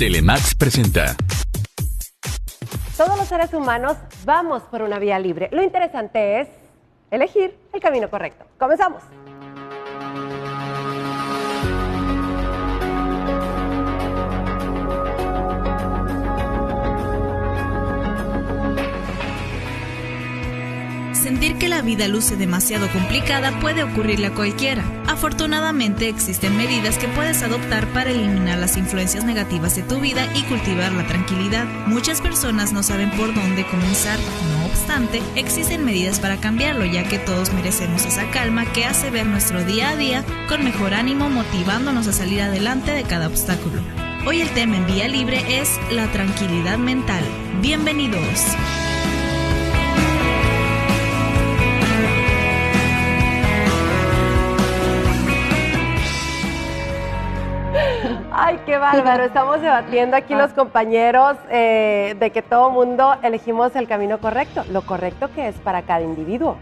Telemax presenta. Todos los seres humanos vamos por una vía libre. Lo interesante es elegir el camino correcto. ¡Comenzamos! Sentir que la vida luce demasiado complicada puede ocurrirle a cualquiera. Afortunadamente existen medidas que puedes adoptar para eliminar las influencias negativas de tu vida y cultivar la tranquilidad. Muchas personas no saben por dónde comenzar. No obstante, existen medidas para cambiarlo, ya que todos merecemos esa calma que hace ver nuestro día a día con mejor ánimo, motivándonos a salir adelante de cada obstáculo. Hoy el tema en Vía Libre es la tranquilidad mental. Bienvenidos. ¡Ay, qué bárbaro! Estamos debatiendo aquí los compañeros de que todo mundo elegimos el camino correcto, lo correcto que es para cada individuo.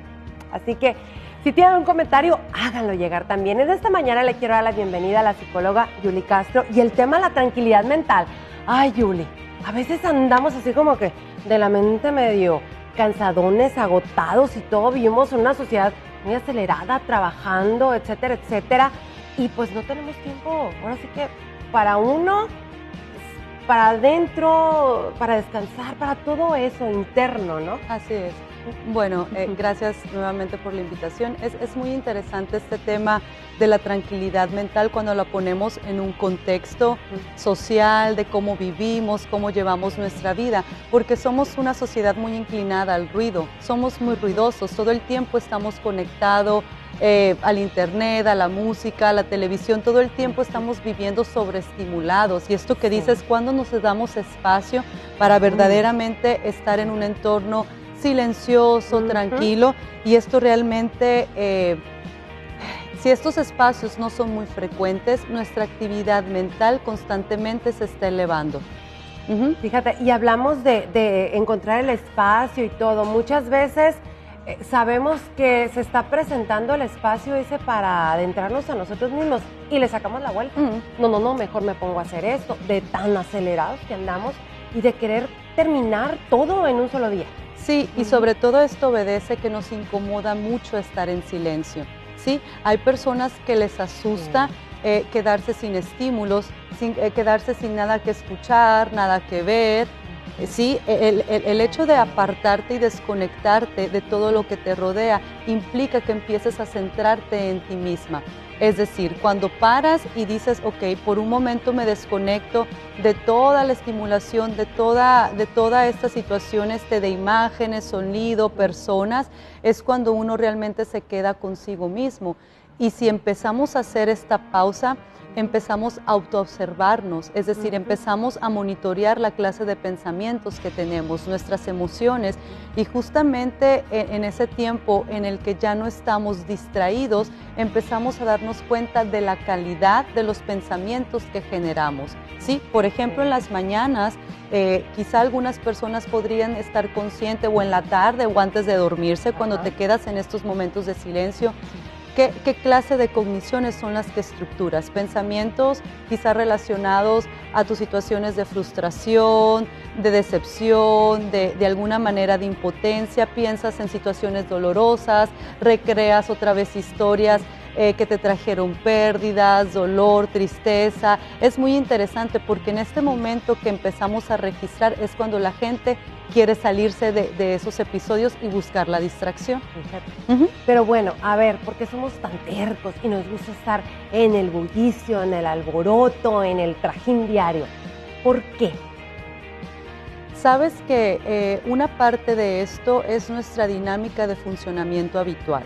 Así que, si tienen un comentario, háganlo llegar también. En esta mañana le quiero dar la bienvenida a la psicóloga Yuli Castro y el tema la tranquilidad mental. ¡Ay, Yuli! A veces andamos así como que de la mente medio cansadones, agotados y todo. Vivimos en una sociedad muy acelerada, trabajando, etcétera, etcétera. Y pues no tenemos tiempo, ahora sí que para uno, para adentro, para descansar, para todo eso interno, ¿no? Así es. Bueno, gracias nuevamente por la invitación. Es muy interesante este tema de la tranquilidad mental cuando la ponemos en un contexto social, de cómo vivimos, cómo llevamos nuestra vida, porque somos una sociedad muy inclinada al ruido, somos muy ruidosos, todo el tiempo estamos conectados al internet, a la música, a la televisión, todo el tiempo estamos viviendo sobreestimulados. Y esto que dices, ¿cuándo nos damos espacio para verdaderamente estar en un entorno silencioso, tranquilo? Y esto realmente, si estos espacios no son muy frecuentes, nuestra actividad mental constantemente se está elevando. Fíjate, y hablamos de encontrar el espacio y todo. Muchas veces sabemos que se está presentando el espacio ese para adentrarnos a nosotros mismos y le sacamos la vuelta. No, mejor me pongo a hacer esto, de tan acelerados que andamos y de querer terminar todo en un solo día. Sí, y sobre todo esto obedece que nos incomoda mucho estar en silencio, ¿sí? Hay personas que les asusta quedarse sin estímulos, quedarse sin nada que escuchar, nada que ver. Sí, el hecho de apartarte y desconectarte de todo lo que te rodea implica que empieces a centrarte en ti misma. Es decir, cuando paras y dices, ok, por un momento me desconecto de toda la estimulación, de toda esta situación de imágenes, sonido, personas, es cuando uno realmente se queda consigo mismo. Y si empezamos a hacer esta pausa, empezamos a autoobservarnos, es decir, empezamos a monitorear la clase de pensamientos que tenemos, nuestras emociones, y justamente en ese tiempo en el que ya no estamos distraídos, empezamos a darnos cuenta de la calidad de los pensamientos que generamos. ¿Sí? Por ejemplo, en las mañanas, quizá algunas personas podrían estar conscientes, o en la tarde o antes de dormirse, cuando te quedas en estos momentos de silencio, ¿qué clase de cogniciones son las que estructuras? Pensamientos quizá relacionados a tus situaciones de frustración, de decepción, de alguna manera de impotencia, piensas en situaciones dolorosas, recreas otra vez historias que te trajeron pérdidas, dolor, tristeza. Es muy interesante porque en este momento que empezamos a registrar es cuando la gente quiere salirse de esos episodios y buscar la distracción. Pero bueno, a ver, ¿por qué somos tan tercos y nos gusta estar en el bullicio, en el alboroto, en el trajín diario? ¿Por qué? Sabes que una parte de esto es nuestra dinámica de funcionamiento habitual.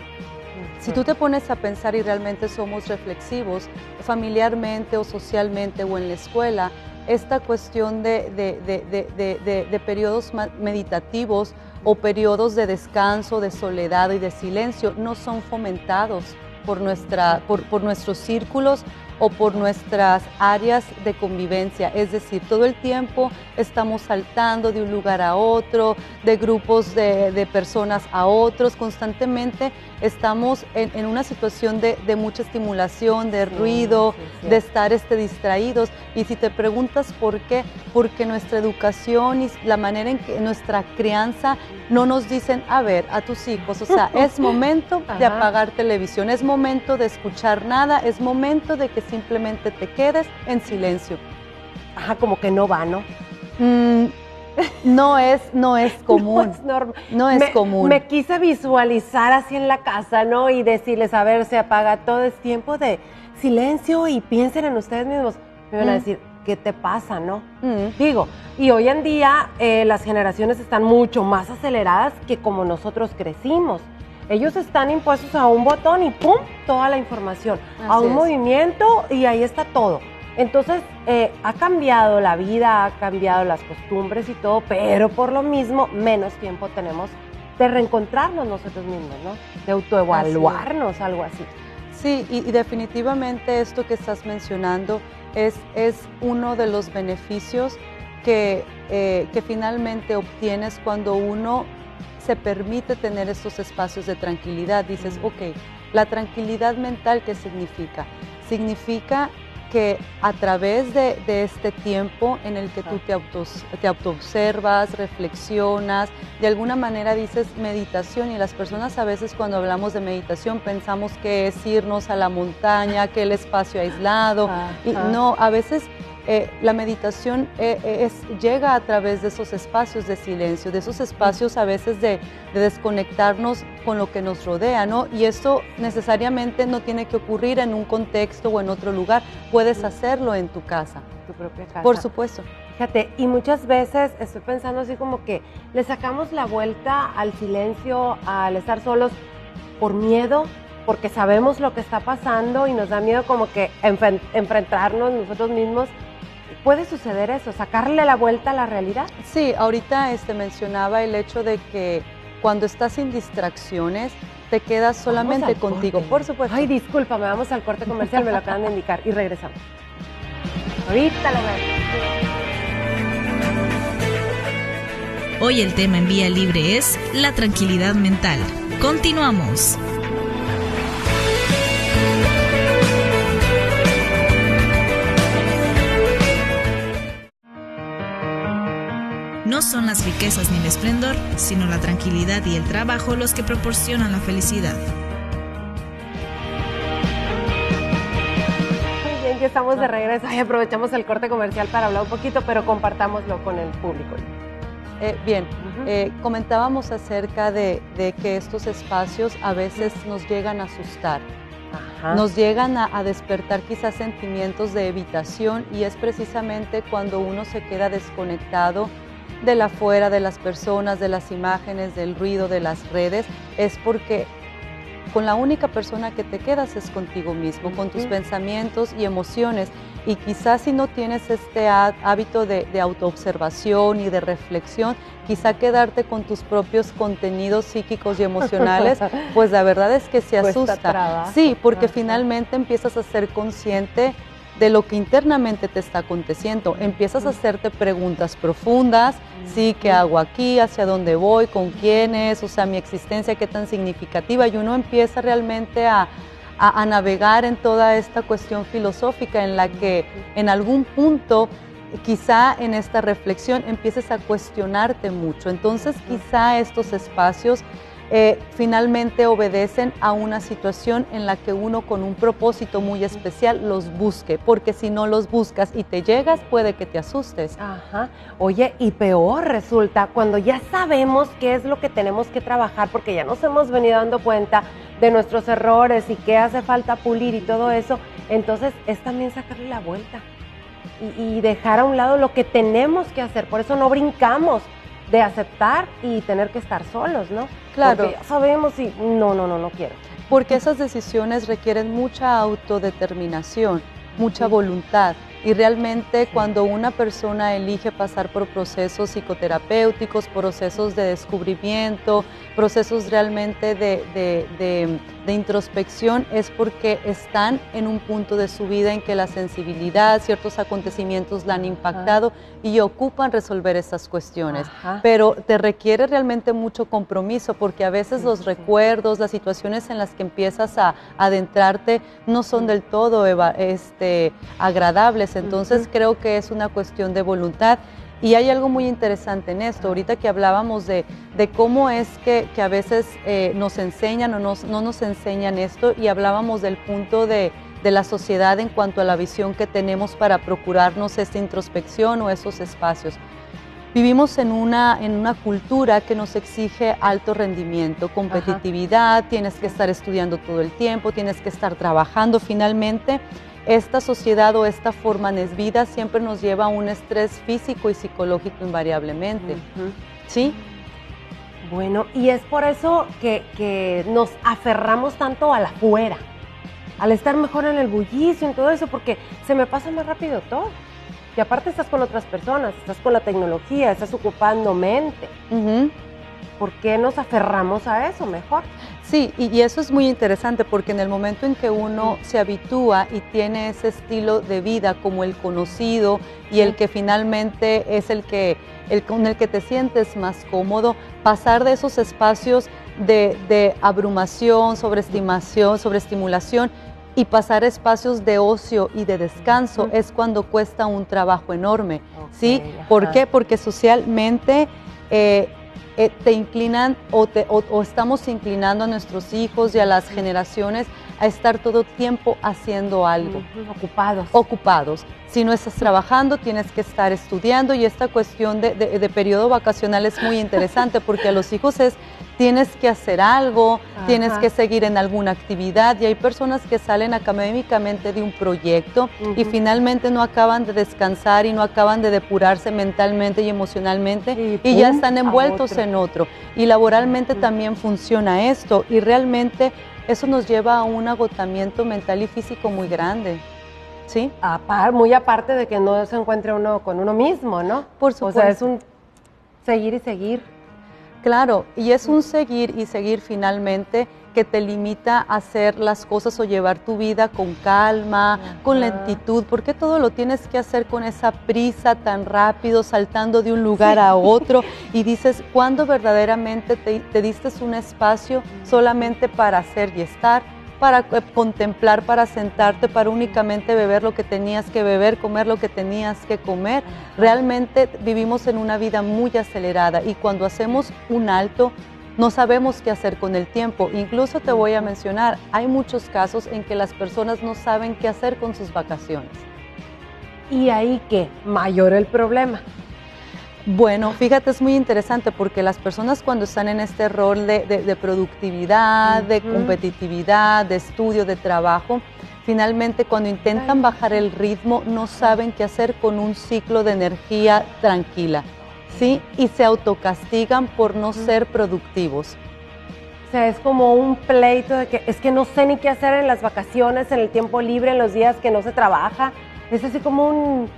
Si tú te pones a pensar y realmente somos reflexivos, familiarmente o socialmente o en la escuela, esta cuestión de periodos meditativos o periodos de descanso, de soledad y de silencio no son fomentados por nuestros círculos o por nuestras áreas de convivencia, es decir, todo el tiempo estamos saltando de un lugar a otro, de grupos de personas a otros, constantemente estamos en una situación de mucha estimulación, de ruido, de estar distraídos. Y si te preguntas por qué, porque nuestra educación y la manera en que nuestra crianza no nos dicen, a ver, a tus hijos, o sea, es momento de apagar televisión, es momento de escuchar nada, es momento de que simplemente te quedes en silencio. Ajá, como que no va, ¿no? No es común. No es común. Me quise visualizar así en la casa, ¿no? Y decirles, a ver, se apaga todo, es tiempo de silencio y piensen en ustedes mismos. Me van a decir, ¿qué te pasa, no? Digo, y hoy en día las generaciones están mucho más aceleradas que como nosotros crecimos. Ellos están impuestos a un botón y ¡pum! Toda la información. A un movimiento y ahí está todo. Entonces, ha cambiado la vida, ha cambiado las costumbres y todo, pero por lo mismo, menos tiempo tenemos de reencontrarnos nosotros mismos, ¿no? De autoevaluarnos, algo así. Sí, y definitivamente esto que estás mencionando es uno de los beneficios que finalmente obtienes cuando uno se permite tener estos espacios de tranquilidad. Dices, ok, la tranquilidad mental, ¿qué significa? Significa que a través de este tiempo en el que tú te autoobservas, reflexionas, de alguna manera dices meditación, y las personas a veces cuando hablamos de meditación pensamos que es irnos a la montaña, que el espacio aislado, y no, a veces la meditación llega a través de esos espacios de silencio, de esos espacios a veces de desconectarnos con lo que nos rodea, ¿no? Y esto necesariamente no tiene que ocurrir en un contexto o en otro lugar, puedes hacerlo en tu casa. Tu propia casa. Por supuesto. Fíjate, y muchas veces estoy pensando así como que le sacamos la vuelta al silencio, al estar solos por miedo, porque sabemos lo que está pasando y nos da miedo como que enfrentarnos nosotros mismos. ¿Puede suceder eso, sacarle la vuelta a la realidad? Sí, ahorita mencionaba el hecho de que cuando estás sin distracciones, te quedas solamente contigo. Por supuesto. Ay, discúlpame, vamos al corte comercial, me lo acaban de indicar y regresamos. Ahorita lo vemos. Hoy el tema en Vía Libre es la tranquilidad mental. Continuamos. No son las riquezas ni el esplendor, sino la tranquilidad y el trabajo los que proporcionan la felicidad. Muy bien, ya estamos de regreso. Ay, aprovechamos el corte comercial para hablar un poquito, pero compartámoslo con el público. Bien, comentábamos acerca de que estos espacios a veces nos llegan a asustar. Nos llegan a despertar quizás sentimientos de evitación, y es precisamente cuando uno se queda desconectado del afuera, de las personas, de las imágenes, del ruido, de las redes, es porque con la única persona que te quedas es contigo mismo, con tus pensamientos y emociones. Y quizás si no tienes este hábito de autoobservación y de reflexión, quizá quedarte con tus propios contenidos psíquicos y emocionales, pues la verdad es que se asusta. Sí, porque finalmente empiezas a ser consciente de lo que internamente te está aconteciendo. Empiezas a hacerte preguntas profundas, sí, ¿qué hago aquí? ¿Hacia dónde voy? ¿Con quiénes? O sea, mi existencia, ¿qué tan significativa? Y uno empieza realmente a navegar en toda esta cuestión filosófica en la que en algún punto, quizá en esta reflexión, empieces a cuestionarte mucho. Entonces, quizá estos espacios finalmente obedecen a una situación en la que uno con un propósito muy especial los busque, porque si no los buscas y te llegas, puede que te asustes. Oye, y peor resulta cuando ya sabemos qué es lo que tenemos que trabajar, porque ya nos hemos venido dando cuenta de nuestros errores y qué hace falta pulir y todo eso, entonces es también sacarle la vuelta y dejar a un lado lo que tenemos que hacer. Por eso no brincamos de aceptar y tener que estar solos, ¿no? Claro. Porque ya sabemos y no quiero. Porque esas decisiones requieren mucha autodeterminación, mucha voluntad. Y realmente cuando una persona elige pasar por procesos psicoterapéuticos, procesos de descubrimiento, procesos realmente de de introspección es porque están en un punto de su vida en que la sensibilidad, ciertos acontecimientos la han impactado y ocupan resolver esas cuestiones. Pero te requiere realmente mucho compromiso porque a veces los recuerdos, las situaciones en las que empiezas a adentrarte no son del todo agradables. Entonces creo que es una cuestión de voluntad. Y hay algo muy interesante en esto, ahorita que hablábamos de cómo es que a veces nos enseñan o no nos enseñan esto, y hablábamos del punto de la sociedad en cuanto a la visión que tenemos para procurarnos esta introspección o esos espacios. Vivimos en una cultura que nos exige alto rendimiento, competitividad, tienes que estar estudiando todo el tiempo, tienes que estar trabajando. Finalmente, esta sociedad o esta forma de vida siempre nos lleva a un estrés físico y psicológico invariablemente. ¿Sí? Bueno, y es por eso que nos aferramos tanto a la fuera, al estar mejor en el bullicio, en todo eso, porque se me pasa más rápido todo. Y aparte estás con otras personas, estás con la tecnología, estás ocupando mente. ¿Por qué nos aferramos a eso mejor? Sí, y eso es muy interesante porque en el momento en que uno se habitúa y tiene ese estilo de vida como el conocido y el que finalmente es con el que te sientes más cómodo, pasar de esos espacios de abrumación, sobreestimulación y pasar a espacios de ocio y de descanso es cuando cuesta un trabajo enorme. ¿Sí? ¿Por qué? Porque socialmente te inclinan o estamos inclinando a nuestros hijos y a las generaciones a estar todo tiempo haciendo algo. Ocupados. Si no estás trabajando, tienes que estar estudiando, y esta cuestión de periodo vacacional es muy interesante porque a los hijos tienes que hacer algo, tienes que seguir en alguna actividad, y hay personas que salen académicamente de un proyecto y finalmente no acaban de descansar y no acaban de depurarse mentalmente y emocionalmente y ya están envueltos en otro. Y laboralmente también funciona esto, y realmente eso nos lleva a un agotamiento mental y físico muy grande. ¿Sí? Muy aparte de que no se encuentre uno con uno mismo, ¿no? Por supuesto. O sea, es un seguir y seguir. Claro, y es un seguir y seguir finalmente que te limita a hacer las cosas o llevar tu vida con calma, con lentitud. ¿Por qué todo lo tienes que hacer con esa prisa tan rápido, saltando de un lugar a otro? Y dices, ¿cuándo verdaderamente te diste un espacio solamente para hacer y estar, para contemplar, para sentarte, para únicamente beber lo que tenías que beber, comer lo que tenías que comer? Realmente vivimos en una vida muy acelerada, y cuando hacemos un alto, no sabemos qué hacer con el tiempo. Incluso te voy a mencionar, hay muchos casos en que las personas no saben qué hacer con sus vacaciones. ¿Y ahí qué? Mayor el problema. Bueno, fíjate, es muy interesante porque las personas cuando están en este rol de productividad, de competitividad, de estudio, de trabajo, finalmente cuando intentan bajar el ritmo no saben qué hacer con un ciclo de energía tranquila, ¿sí? Y se autocastigan por no ser productivos. O sea, es como un pleito de que es que no sé ni qué hacer en las vacaciones, en el tiempo libre, en los días que no se trabaja. Es así como un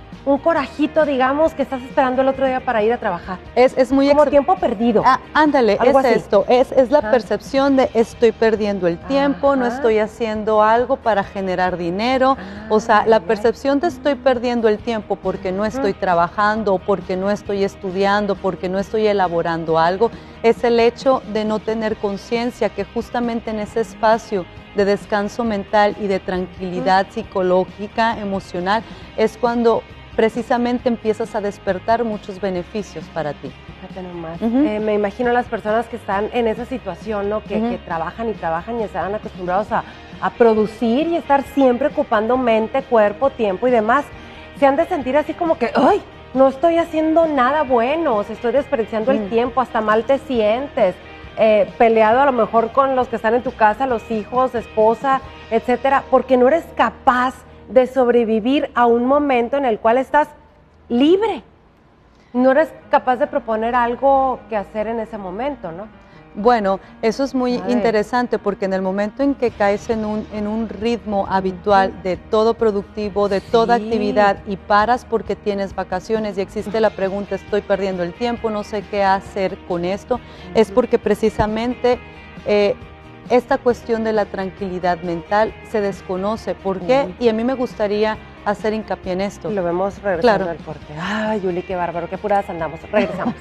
corajito, digamos, que estás esperando el otro día para ir a trabajar. Es muy como tiempo perdido. Ándale, es así. Esto, es la percepción de estoy perdiendo el tiempo, no estoy haciendo algo para generar dinero. O sea, la percepción de estoy perdiendo el tiempo porque no estoy trabajando, o porque no estoy estudiando, porque no estoy elaborando algo, es el hecho de no tener conciencia que justamente en ese espacio de descanso mental y de tranquilidad psicológica, emocional, es cuando precisamente empiezas a despertar muchos beneficios para ti. Fíjate nomás. Me imagino a las personas que están en esa situación, ¿no? Que trabajan y están acostumbrados a producir y estar siempre ocupando mente, cuerpo, tiempo y demás. Se han de sentir así como que, ¡ay! No estoy haciendo nada bueno, o sea, estoy desperdiciando el tiempo, hasta mal te sientes. Peleado a lo mejor con los que están en tu casa, los hijos, esposa, etcétera, porque no eres capaz de sobrevivir a un momento en el cual estás libre. No eres capaz de proponer algo que hacer en ese momento, ¿no? Bueno, eso es muy interesante porque en el momento en que caes en un ritmo habitual de todo productivo, de toda actividad, y paras porque tienes vacaciones y existe la pregunta, estoy perdiendo el tiempo, no sé qué hacer con esto, es porque precisamente esta cuestión de la tranquilidad mental se desconoce. ¿Por qué? Y a mí me gustaría hacer hincapié en esto. Lo vemos regresando al corte. Ay, Yuli, qué bárbaro, qué apuradas andamos. Regresamos.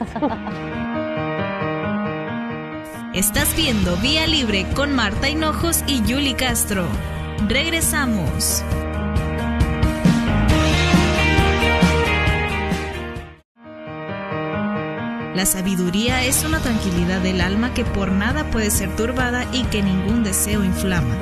Estás viendo Vía Libre con Marta Hinojos y Yuli Castro. Regresamos. La sabiduría es una tranquilidad del alma que por nada puede ser turbada y que ningún deseo inflama.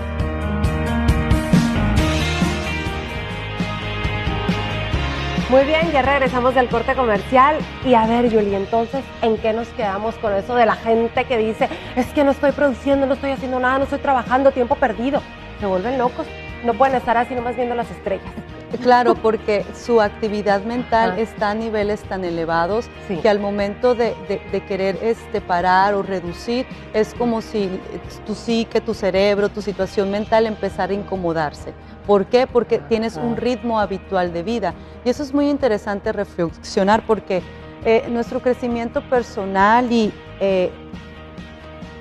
Muy bien, ya regresamos del corte comercial. Y a ver, Yuli, entonces, ¿en qué nos quedamos con eso de la gente que dice, es que no estoy produciendo, no estoy haciendo nada, no estoy trabajando, tiempo perdido? Se vuelven locos, no pueden estar así nomás viendo las estrellas. Claro, porque su actividad mental está a niveles tan elevados que al momento de querer parar o reducir, es como si tu psique, tu cerebro, tu situación mental empezara a incomodarse. ¿Por qué? Porque tienes un ritmo habitual de vida. Y eso es muy interesante reflexionar porque nuestro crecimiento personal y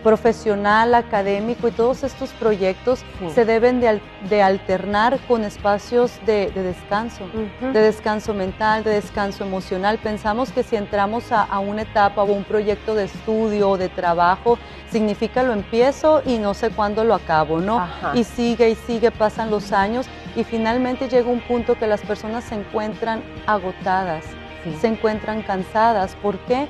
profesional, académico y todos estos proyectos se deben de alternar con espacios de descanso, de descanso mental, de descanso emocional. Pensamos que si entramos a una etapa o un proyecto de estudio o de trabajo, significa lo empiezo y no sé cuándo lo acabo, ¿no? Y sigue, pasan los años y finalmente llega un punto que las personas se encuentran agotadas, se encuentran cansadas. ¿Por qué?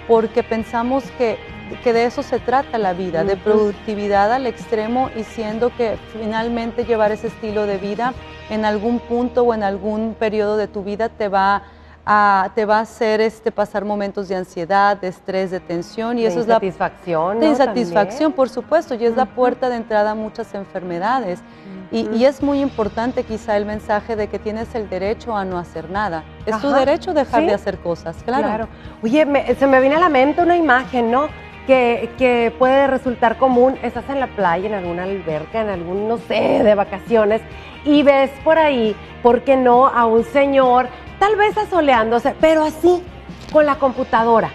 Porque pensamos que de eso se trata la vida, de productividad al extremo, y siendo que finalmente llevar ese estilo de vida en algún punto o en algún periodo de tu vida te va a hacer pasar momentos de ansiedad, de estrés, de tensión, y eso es insatisfacción, de insatisfacción, por supuesto, y es la puerta de entrada a muchas enfermedades. Y es muy importante quizá el mensaje de que tienes el derecho a no hacer nada. Es tu derecho dejar de hacer cosas, claro. Oye, se me viene a la mente una imagen, ¿no? Que puede resultar común. Estás en la playa, en alguna alberca, en algún, no sé, de vacaciones, y ves por ahí, ¿por qué no?, a un señor, tal vez asoleándose, pero así, con la computadora.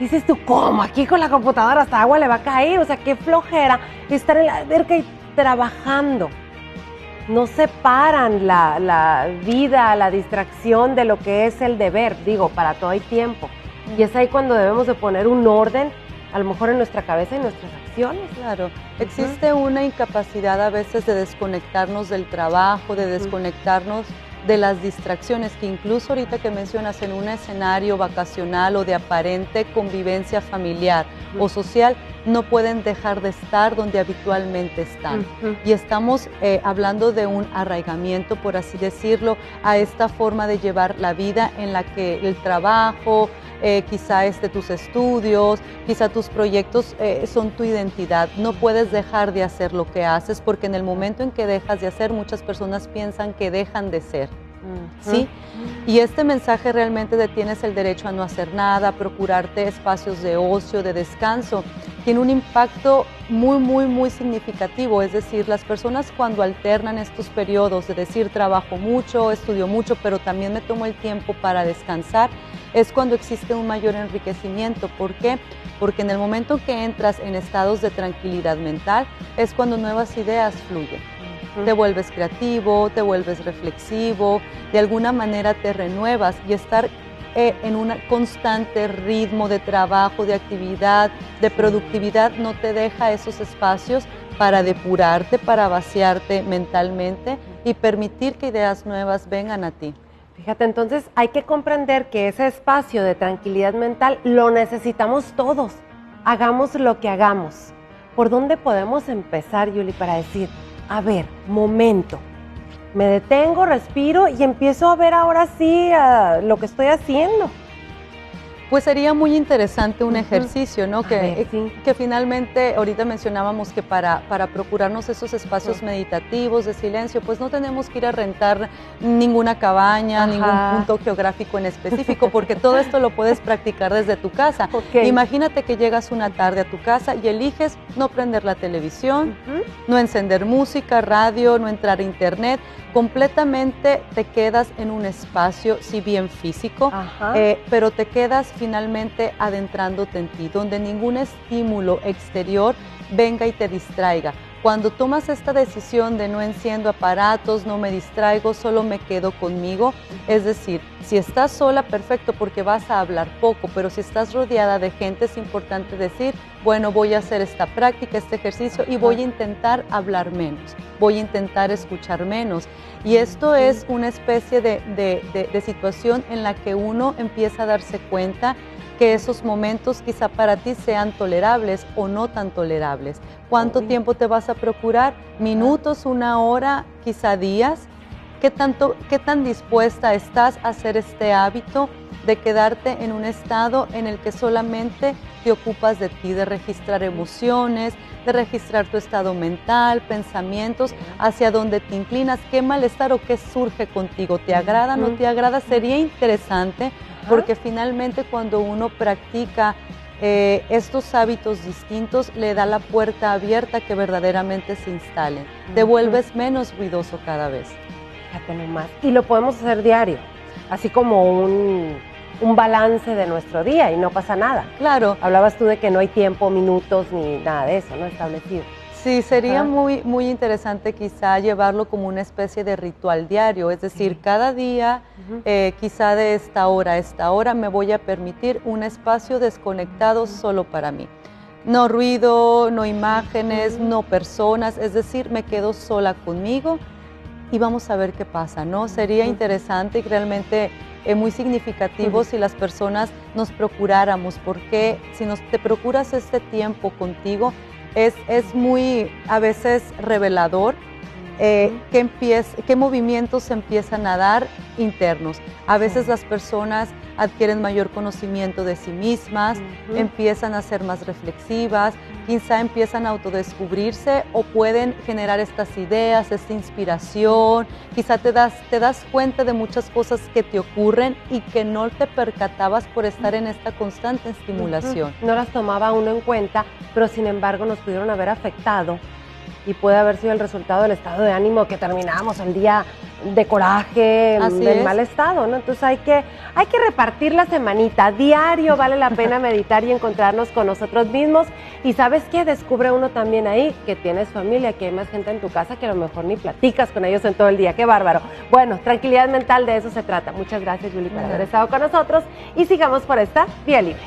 Dices tú, ¿cómo? Aquí con la computadora hasta agua le va a caer. O sea, qué flojera estar en la alberca y trabajando. No separan la vida, la distracción de lo que es el deber. Digo, para todo hay tiempo. Y es ahí cuando debemos de poner un orden, a lo mejor en nuestra cabeza y nuestras acciones. Claro, existe una incapacidad a veces de desconectarnos del trabajo, de desconectarnos de las distracciones, que incluso ahorita que mencionas en un escenario vacacional o de aparente convivencia familiar o social, no pueden dejar de estar donde habitualmente están. Y estamos hablando de un arraigamiento, por así decirlo, a esta forma de llevar la vida en la que el trabajo, quizá tus estudios, quizá tus proyectos son tu identidad. No puedes dejar de hacer lo que haces, porque en el momento en que dejas de hacer, muchas personas piensan que dejan de ser. ¿Sí? Y este mensaje realmente de tienes el derecho a no hacer nada, procurarte espacios de ocio, de descanso, tiene un impacto muy, muy, muy significativo. Es decir, las personas cuando alternan estos periodos de decir trabajo mucho, estudio mucho, pero también me tomo el tiempo para descansar, es cuando existe un mayor enriquecimiento. ¿Por qué? Porque en el momento que entras en estados de tranquilidad mental es cuando nuevas ideas fluyen. Te vuelves creativo, te vuelves reflexivo, de alguna manera te renuevas, y estar en un constante ritmo de trabajo, de actividad, de productividad, no te deja esos espacios para depurarte, para vaciarte mentalmente y permitir que ideas nuevas vengan a ti. Fíjate, entonces hay que comprender que ese espacio de tranquilidad mental lo necesitamos todos, hagamos lo que hagamos. ¿Por dónde podemos empezar, Yuli, para decir, a ver, momento, me detengo, respiro y empiezo a ver ahora sí lo que estoy haciendo? Pues sería muy interesante un ejercicio, ¿no? Que finalmente, ahorita mencionábamos que para procurarnos esos espacios meditativos de silencio, pues no tenemos que ir a rentar ninguna cabaña, ningún punto geográfico en específico, porque todo esto lo puedes practicar desde tu casa. Imagínate que llegas una tarde a tu casa y eliges no prender la televisión, no encender música, radio, no entrar a internet. Completamente te quedas en un espacio, si bien físico, pero te quedas finalmente adentrándote en ti, donde ningún estímulo exterior venga y te distraiga. Cuando tomas esta decisión de no enciendo aparatos, no me distraigo, solo me quedo conmigo, es decir, si estás sola, perfecto, porque vas a hablar poco, pero si estás rodeada de gente, es importante decir, bueno, voy a hacer esta práctica, este ejercicio y voy a intentar hablar menos, voy a intentar escuchar menos. Y esto es una especie de situación en la que uno empieza a darse cuenta que esos momentos quizá para ti sean tolerables o no tan tolerables. ¿Cuánto tiempo te vas a procurar? ¿Minutos, una hora, quizá días? ¿Qué tan dispuesta estás a hacer este hábito de quedarte en un estado en el que solamente te ocupas de ti, de registrar emociones, de registrar tu estado mental, pensamientos, hacia dónde te inclinas, qué malestar o qué surge contigo? ¿Te agrada, no te agrada? Sería interesante porque finalmente cuando uno practica estos hábitos distintos le da la puerta abierta a que verdaderamente se instalen. Te vuelves menos ruidoso cada vez. Fíjate nomás. Y lo podemos hacer diario, así como un balance de nuestro día y no pasa nada. Claro. Hablabas tú de que no hay tiempo, minutos ni nada de eso, ¿no? Establecido. Sí, sería muy interesante quizá llevarlo como una especie de ritual diario, es decir, cada día, quizá de esta hora a esta hora, me voy a permitir un espacio desconectado solo para mí. No ruido, no imágenes, no personas, es decir, me quedo sola conmigo y vamos a ver qué pasa, ¿no? Sería interesante y realmente muy significativo si las personas nos procuráramos, porque si te procuras este tiempo contigo, es muy a veces revelador qué movimientos se empiezan a dar internos. A veces las personas adquieren mayor conocimiento de sí mismas, empiezan a ser más reflexivas, quizá empiezan a autodescubrirse o pueden generar estas ideas, esta inspiración, quizá te das cuenta de muchas cosas que te ocurren y que no te percatabas por estar en esta constante estimulación. No las tomaba uno en cuenta, pero sin embargo nos pudieron haber afectado y puede haber sido el resultado del estado de ánimo que terminábamos el día de coraje, del mal estado, ¿no? Entonces hay que repartir la semanita, diario vale la pena meditar y encontrarnos con nosotros mismos. Y ¿sabes qué? Descubre uno también ahí que tienes familia, que hay más gente en tu casa que a lo mejor ni platicas con ellos en todo el día. ¡Qué bárbaro! Bueno, tranquilidad mental, de eso se trata. Muchas gracias, Yuli, por haber estado con nosotros y sigamos por esta vía libre.